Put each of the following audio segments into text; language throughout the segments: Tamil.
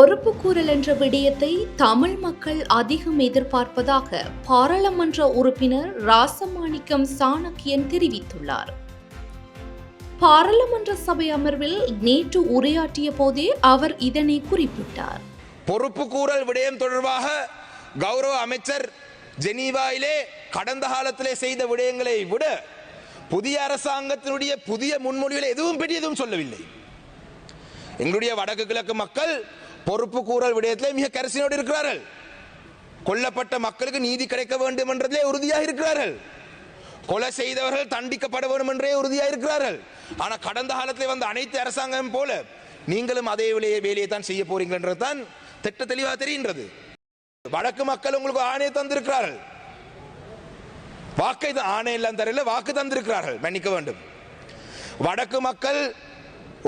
பொறுப்புக்கூறல் என்ற விடயத்தை தமிழ் மக்கள் அதிகம் எதிர்பார்ப்பதாக பாராளுமன்ற உறுப்பினர் ராசமாணிக்கம் சாணக்கியன் தெரிவித்துள்ளார். பாராளுமன்ற சபை அமர்வில் நேற்று உரையாற்றிய போதே அவர் இதனை குறிப்பிட்டார். பொறுப்புக்கூறல் விடயம் தொடர்பாக கௌரவ அமைச்சர் ஜெனீவாவிலே கடந்த காலத்திலே செய்த விடயங்களை விட புதிய அரசாங்கத்தினுடைய புதிய முன்மொழிகளை எதுவும் பற்றி எதுவும் சொல்லவில்லை. எங்களுடைய வடக்கு கிழக்கு மக்கள் பொறுப்பு கூறல் விடயத்திலே மிக கரிசனையோடு இருக்கிறார்கள். கொல்லப்பட்ட மக்களுக்கு நீதி கிடைக்க வேண்டும் என்றதிலே உறுதியாக இருக்கிறார்கள். கொலை செய்தவர்கள் தண்டிக்கப்பட வேண்டும் என்றே உறுதியாக இருக்கிறார்கள். ஆனால் கடந்த காலத்தில் வந்த அனைத்து அரசாங்கம் போல நீங்களும் அதே வேலையை தான் செய்ய போறீங்கள் என்றுதான் திட்ட தெளிவாக தெரிகின்றது. வடக்கு மக்கள் உங்களுக்கு ஆணையை தந்திருக்கிறார்கள். வாக்கை ஆணை எல்லாம் தரல, வாக்கு தந்திருக்கிறார்கள். மன்னிக்க வேண்டும். வடக்கு மக்கள்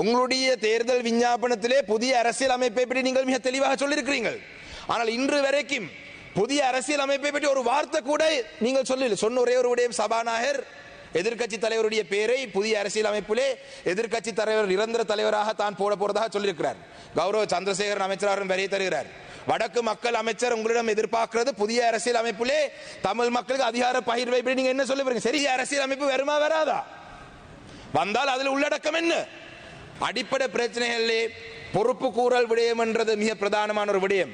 உங்களுடைய தேர்தல் விஞ்ஞாபனத்திலே புதிய அரசியல் அமைப்பை பற்றி நீங்கள் மிக தெளிவாக சொல்லியிருக்கிறீர்கள். ஆனால் இன்று வரைக்கும் புதிய அரசியல் அமைப்பை பற்றி ஒரு வார்த்தை கூட நீங்கள் சொல்லல. சொன்ன ஒரே ஒரு விடயம், சபாநாயகர் எதிர்க்கட்சி தலைவருடைய பெயரை புதிய அரசியல் அமைப்பிலே எதிர்க்கட்சி தலைவர் நிரந்தர தலைவராக தான் போட போறதாக சொல்லியிருக்கிறார். கௌரவ சந்திரசேகரன் அமைச்சர் அவரும் வரையை தருகிறார். வடக்கு மக்கள் அமைச்சர் உங்களிடம் எதிர்பார்க்கிறது புதிய அரசியல் அமைப்பிலே தமிழ் மக்களுக்கு அதிகார பகிர்வை பற்றி நீங்க என்ன சொல்ல போறீங்க? சரி, அரசியல் அமைப்பு வருமா வராதா? வந்தால் அதில் உள்ளடக்கம் என்ன? அடிப்படை பிரச்சனைகளிலே பொறுப்பு கூறல் விடயம் என்றது மிக பிரதானமான ஒரு விடயம்.